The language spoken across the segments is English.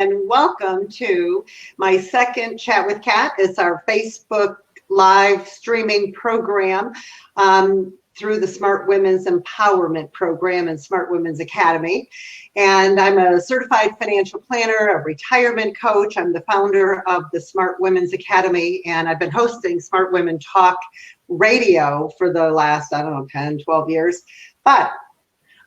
and welcome to my second Chat with Kat. It's our Facebook live streaming program through the Smart Women's Empowerment Program and Smart Women's Academy. And I'm a certified financial planner, a retirement coach. I'm the founder of the Smart Women's Academy, and I've been hosting Smart Women Talk Radio for the last, 10, 12 years. But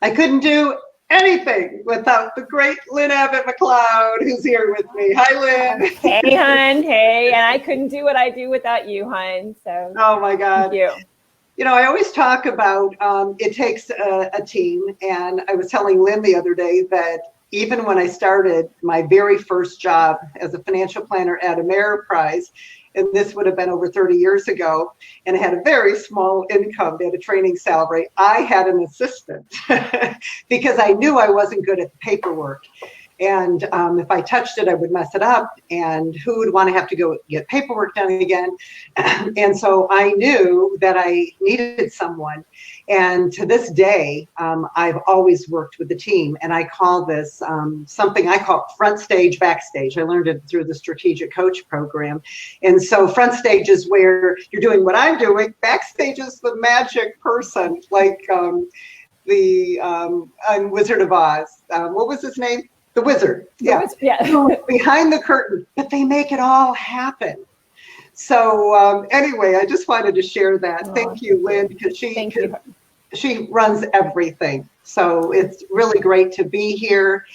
I couldn't do anything without the great Lynn Abbott McLeod, who's here with me. Hi, Lynn. Hey, hon. Hey, and I couldn't do what I do without you, hon. So. Oh my God. Thank you. You know, I always talk about it takes a team, and I was telling Lynn the other day that even when I started my very first job as a financial planner at Ameriprise, and this would have been over 30 years ago, and I had a very small income, they had a training salary, I had an assistant because I knew I wasn't good at the paperwork. And if I touched it, I would mess it up, and who would want to have to go get paperwork done again? And so I knew that I needed someone. And to this day, I've always worked with the team, and I call this something I call front stage, backstage. I learned it through the Strategic Coach program. And so front stage is where you're doing what I'm doing. Backstage is the magic person, like the Wizard of Oz. What was his name? The wizard, yeah. Behind the curtain, but they make it all happen. So anyway, I just wanted to share that. Thank you, Lynn, because she runs everything. So it's really great to be here.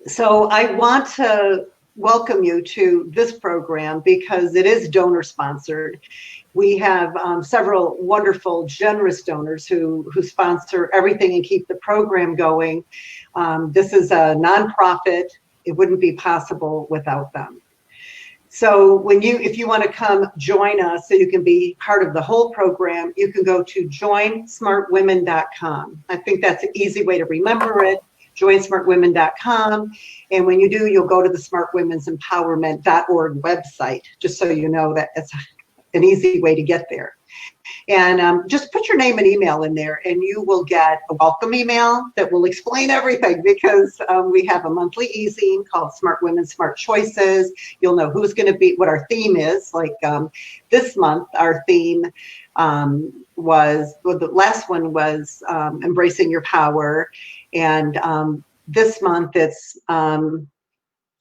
So I want to welcome you to this program because it is donor sponsored. We have several wonderful, generous donors who sponsor everything and keep the program going. This is a nonprofit. It wouldn't be possible without them. So if you want to come join us so you can be part of the whole program, you can go to joinsmartwomen.com. I think that's an easy way to remember it, joinsmartwomen.com. And when you do, you'll go to the smartwomen'sempowerment.org website, just so you know that it's an easy way to get there. And just put your name and email in there, and you will get a welcome email that will explain everything, because we have a monthly e-zine called Smart Women, Smart Choices. You'll know who's going to be, what our theme is. Like this month, our theme the last one was Embracing Your Power. And this month it's, Lynn,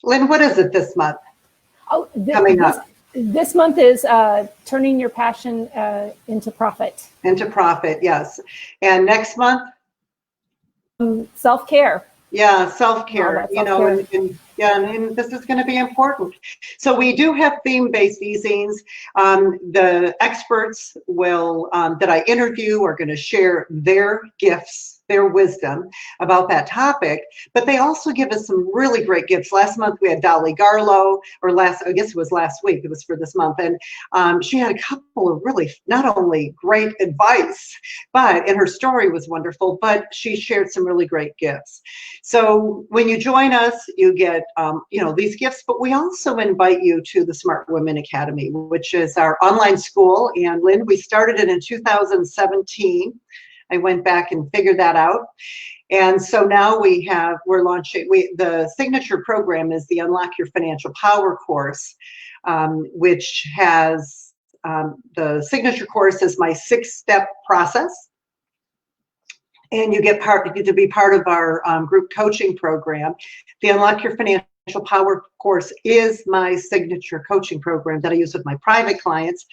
what is it this month? Coming up. This month is turning your passion into profit. Into profit, yes. And next month? Self-care. Yeah, self-care. Self-care. And this is going to be important. So we do have theme-based e-zines. The experts that I interview are going to share their gifts, their wisdom about that topic, but they also give us some really great gifts. Last month we had Dolly Garlow, I guess it was last week, it was for this month, and she had a couple of really not only great advice, and her story was wonderful, but she shared some really great gifts. So when you join us, you get these gifts, but we also invite you to the Smart Women Academy, which is our online school. And Lynn, we started it in 2017. I went back and figured that out. And so now we're launching, the signature program is the Unlock Your Financial Power course, which has, the signature course is my 6-step process. And you get to be part of our group coaching program. The Unlock Your Financial Power course is my signature coaching program that I use with my private clients.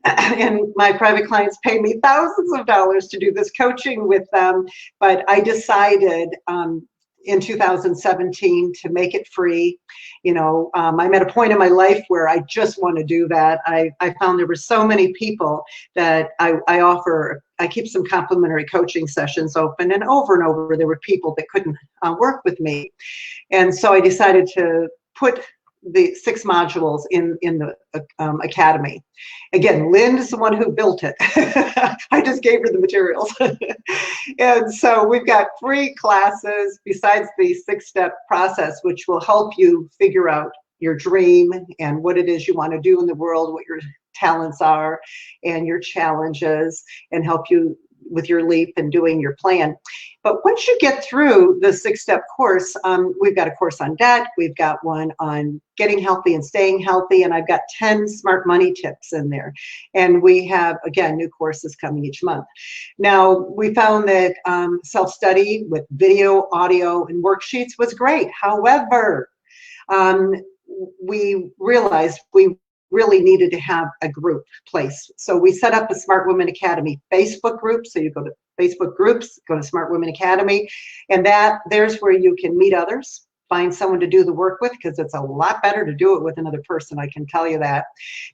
And my private clients pay me thousands of dollars to do this coaching with them. But I decided in 2017 to make it free. I'm at a point in my life where I just want to do that. I found there were so many people that I keep some complimentary coaching sessions open, and over there were people that couldn't work with me. And so I decided to put the 6 modules in the academy. Again, Lynn is the one who built it. I just gave her the materials. And so we've got free classes besides the 6-step process, which will help you figure out your dream and what it is you want to do in the world, what your talents are and your challenges, and help you with your leap and doing your plan. But once you get through the 6-step course, we've got a course on debt, we've got one on getting healthy and staying healthy, and I've got 10 smart money tips in there. And we have, again, new courses coming each month. Now, we found that self-study with video, audio, and worksheets was great. However, we realized we really needed to have a group place. So we set up a Smart Women Academy Facebook group. So you go to Facebook groups, go to Smart Women Academy, and there's where you can meet others, find someone to do the work with, because it's a lot better to do it with another person, I can tell you that.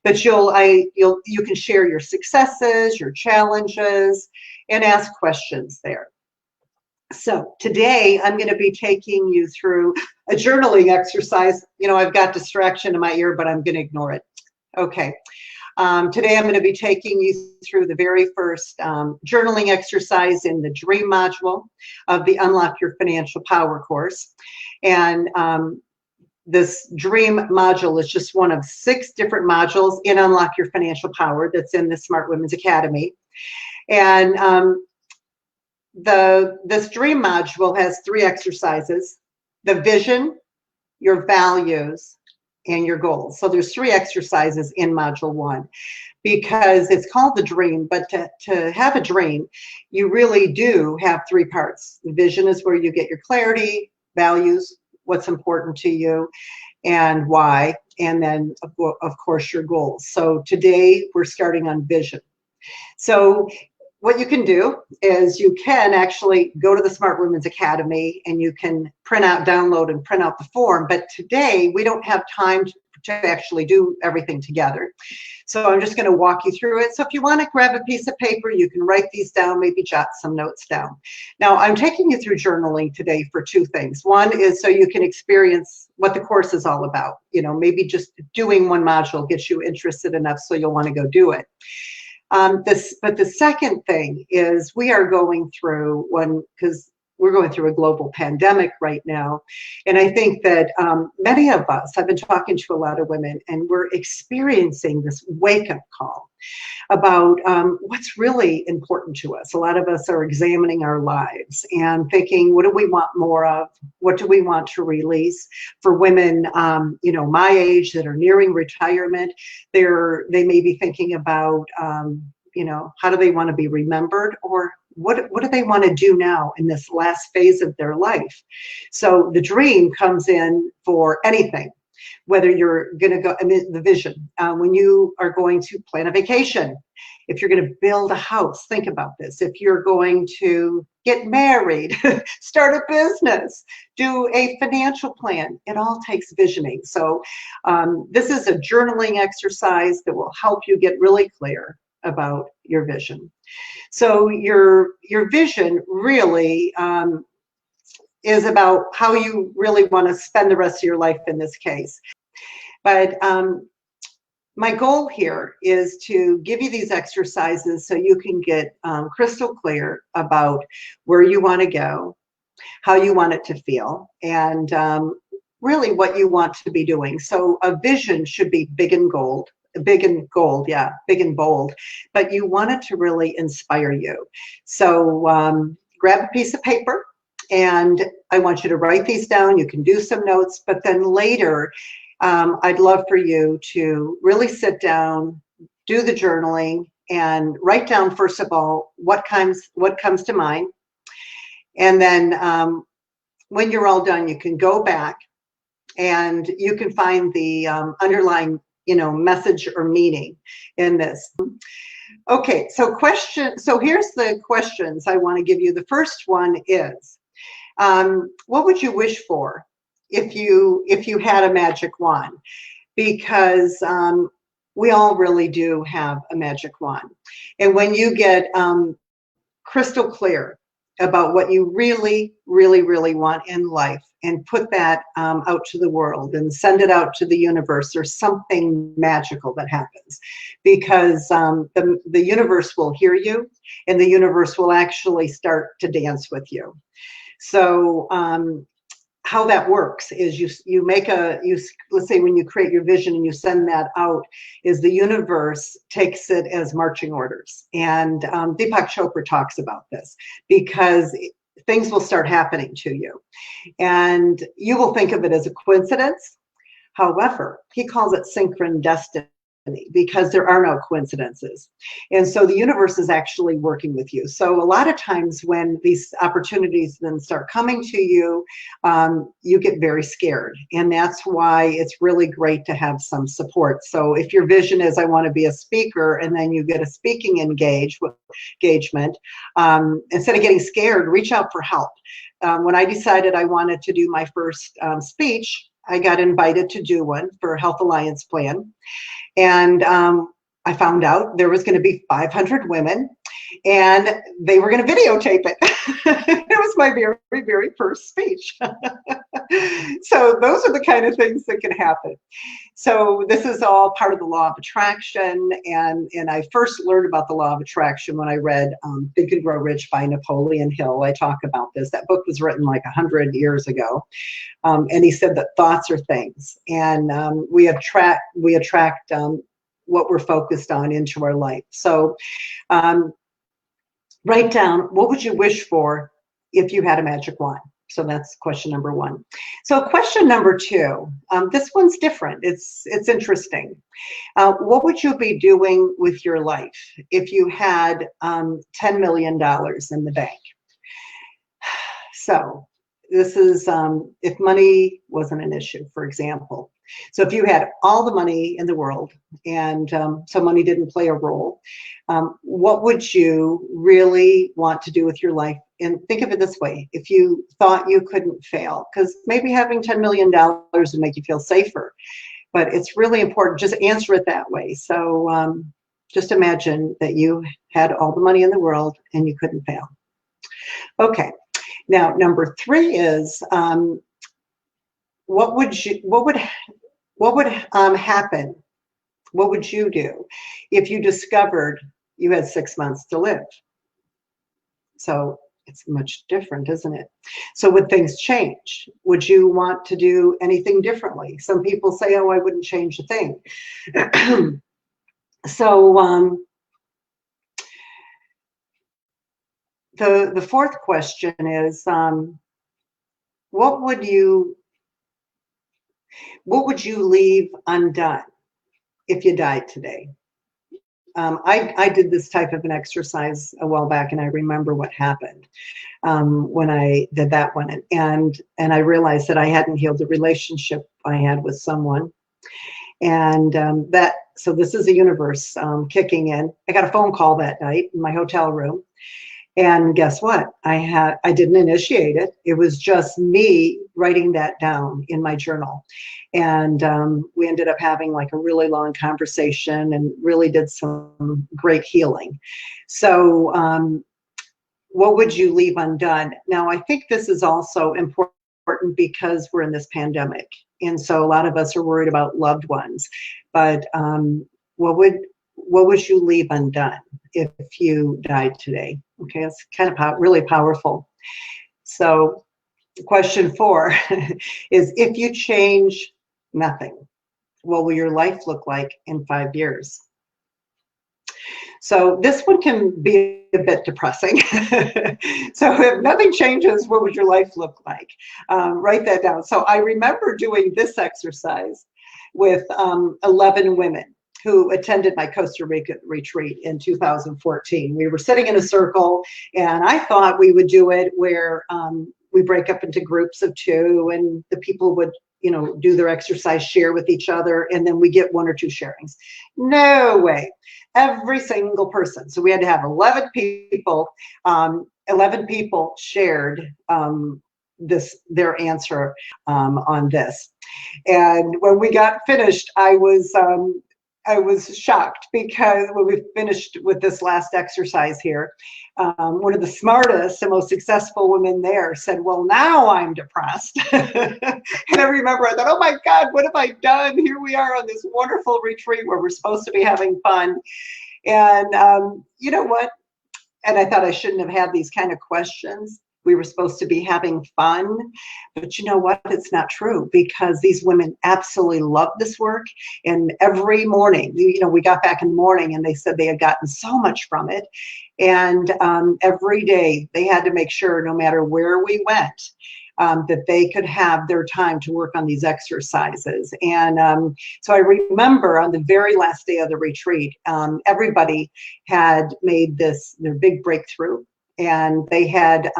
But you can share your successes, your challenges, and ask questions there. So today I'm going to be taking you through a journaling exercise. I've got distraction in my ear, but I'm going to ignore it. Okay. Today I'm going to be taking you through the very first journaling exercise in the DREAM module of the Unlock Your Financial Power course. And this DREAM module is just one of 6 different modules in Unlock Your Financial Power that's in the Smart Women's Academy. And this DREAM module has 3 exercises: the vision, your values, and your goals. So there's 3 exercises in module 1, because it's called the dream, but to have a dream, you really do have 3 parts. The vision is where you get your clarity, values, what's important to you, and why, and then of course your goals. So today we're starting on vision. So what you can do is you can actually go to the Smart Women's Academy and you can download and print out the form. But today we don't have time to actually do everything together. So I'm just going to walk you through it. So if you want to grab a piece of paper, you can write these down, maybe jot some notes down. Now, I'm taking you through journaling today for 2 things. One is so you can experience what the course is all about. Maybe just doing one module gets you interested enough so you'll want to go do it. But the second thing is we are going through because we're going through a global pandemic right now. And I think that many of us, I've been talking to a lot of women, and we're experiencing this wake-up call about what's really important to us. A lot of us are examining our lives and thinking, what do we want more of? What do we want to release? For women, my age that are nearing retirement, they may be thinking about, how do they want to be remembered, or what do they want to do now in this last phase of their life? So the dream comes in for anything, whether you're going to go, the vision, when you are going to plan a vacation, if you're going to build a house, think about this. If you're going to get married, start a business, do a financial plan, it all takes visioning. So this is a journaling exercise that will help you get really clear about your vision. So your vision really is about how you really want to spend the rest of your life in this case. But my goal here is to give you these exercises so you can get crystal clear about where you want to go, how you want it to feel, and really what you want to be doing. So a vision should be big and bold, but you want it to really inspire you. So grab a piece of paper, and I want you to write these down. You can do some notes, but then later, I'd love for you to really sit down, do the journaling, and write down, first of all, what comes to mind. And then when you're all done, you can go back and you can find the underlying message or meaning in this. Okay, so here's the questions I want to give you. The first one is, what would you wish for if you had a magic wand? Because we all really do have a magic wand. And when you get crystal clear about what you really, really, really want in life, and put that out to the world and send it out to the universe, there's something magical that happens, because the universe will hear you, and the universe will actually start to dance with you. So how that works is you make let's say when you create your vision and you send that out, is the universe takes it as marching orders. And Deepak Chopra talks about this, because things will start happening to you and you will think of it as a coincidence. However, he calls it synchron because there are no coincidences. And so the universe is actually working with you. So a lot of times when these opportunities then start coming to you, you get very scared. And that's why it's really great to have some support. So if your vision is, I want to be a speaker, and then you get a speaking engagement, instead of getting scared, reach out for help. When I decided I wanted to do my first speech, I got invited to do one for Health Alliance Plan. And I found out there was going to be 500 women and they were going to videotape it. It was my very, very first speech. So those are the kind of things that can happen. So this is all part of the law of attraction. And I first learned about the law of attraction when I read Think and Grow Rich by Napoleon Hill. I talk about this. That book was written like 100 years ago. And he said that thoughts are things, and we attract what we're focused on into our life. So write down, what would you wish for if you had a magic wand? So that's question number one. So question number two, this one's different. It's interesting. What would you be doing with your life if you had $10 million in the bank? So this is if money wasn't an issue, for example. So if you had all the money in the world and so money didn't play a role, what would you really want to do with your life? And think of it this way, if you thought you couldn't fail, because maybe having $10 million would make you feel safer, but it's really important, just answer it that way. So just imagine that you had all the money in the world and you couldn't fail. Okay. Now, number three is what would happen? What would you do if you discovered you had 6 months to live? So it's much different, isn't it? So would things change? Would you want to do anything differently? Some people say, oh, I wouldn't change a thing. So the fourth question is, what would you leave undone if you died today? I did this type of an exercise a while back, and I remember what happened when I did that one. And I realized that I hadn't healed the relationship I had with someone. And so this is the universe kicking in. I got a phone call that night in my hotel room. And guess what? I didn't initiate it. It was just me writing that down in my journal. And we ended up having like a really long conversation and really did some great healing. So what would you leave undone? Now, I think this is also important because we're in this pandemic. And so a lot of us are worried about loved ones. But what would you leave undone if you died today? Okay, it's kind of really powerful. So question 4 is, if you change nothing, what will your life look like in 5 years? So this one can be a bit depressing. So if nothing changes, what would your life look like? Write that down. So I remember doing this exercise with 11 women who attended my Costa Rica retreat in 2014. We were sitting in a circle, and I thought we would do it where we break up into groups of 2, and the people would, do their exercise, share with each other, and then we get 1 or 2 sharings. No way. Every single person. So we had to have 11 people. 11 people shared their answer on this. And when we got finished, I was shocked, because when we finished with this last exercise here, one of the smartest and most successful women there said, well, now I'm depressed. And I remember, I thought, oh my God, what have I done? Here we are on this wonderful retreat where we're supposed to be having fun. And you know what? And I thought I shouldn't have had these kind of questions. we were supposed to be having fun. But you know what? It's not true, because these women absolutely love this work. And every morning, you know, we got back in the morning and they said they had gotten so much from it. And every day they had to make sure, no matter where we went, that they could have their time to work on these exercises. And so I remember on the very last day of the retreat, everybody had made this their big breakthrough. And they had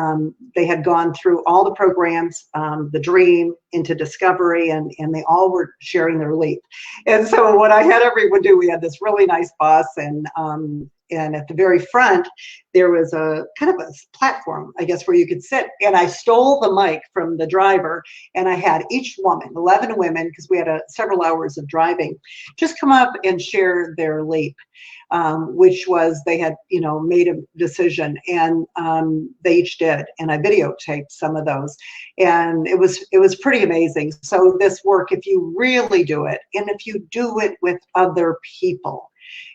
gone through all the programs, the dream into discovery, and they all were sharing their leap. And so what I had everyone do, we had this really nice bus, and at the very front, there was a kind of a platform, I guess, where you could sit. And I stole the mic from the driver, and I had each woman, 11 women, because we had several hours of driving, just come up and share their leap, which was they had, you know, made a decision, and they each did. And I videotaped some of those, and it was pretty amazing. So this work, if you really do it, and if you do it with other people,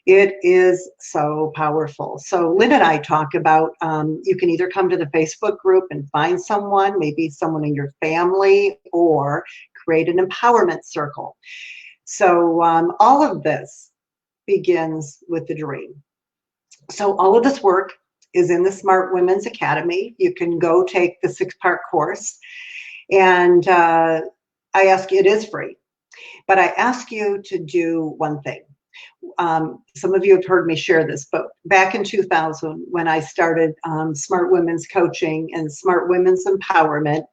it is so powerful. So Lynn and I talk about, you can either come to the Facebook group and find someone, maybe someone in your family, or create an empowerment circle. So all of this begins with the dream. So all of this work is in the Smart Women's Academy. You can go take the 6-part course. And I ask you, it is free, but I ask you to do one thing. Some of you have heard me share this, but back in 2000, when I started Smart Women's Coaching and Smart Women's Empowerment,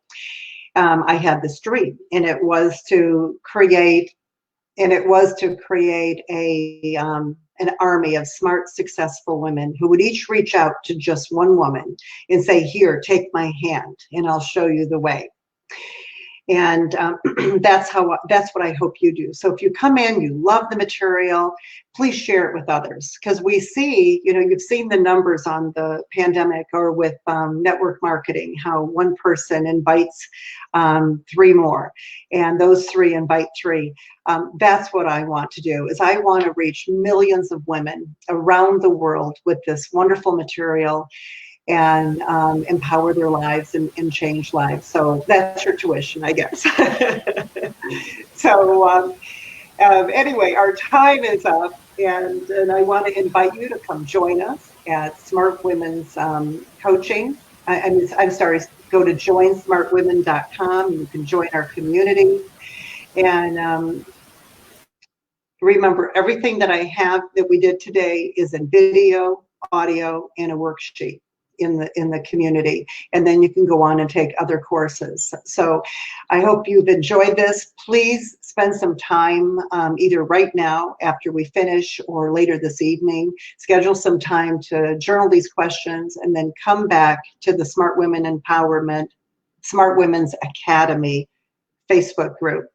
I had this dream, and it was to create an army of smart, successful women who would each reach out to just one woman and say, "Here, take my hand, and I'll show you the way." And that's what I hope you do. So if you come in, you love the material, please share it with others, because we see, you know, you've seen the numbers on the pandemic or with network marketing, how one person invites 3 more, and those 3 invite 3. That's what I want to do, is I want to reach millions of women around the world with this wonderful material, and empower their lives and change lives. So that's your tuition, I guess. So anyway, our time is up, and I want to invite you to come join us at Smart Women's Coaching. I'm sorry, go to joinsmartwomen.com. You can join our community. And remember, everything that I have that we did today is in video, audio, and a worksheet in the community, and then you can go on and take other courses. So I hope you've enjoyed this. Please spend some time, either right now after we finish or later this evening, schedule some time to journal these questions, and then come back to the Smart Women Empowerment, Smart Women's Academy Facebook group.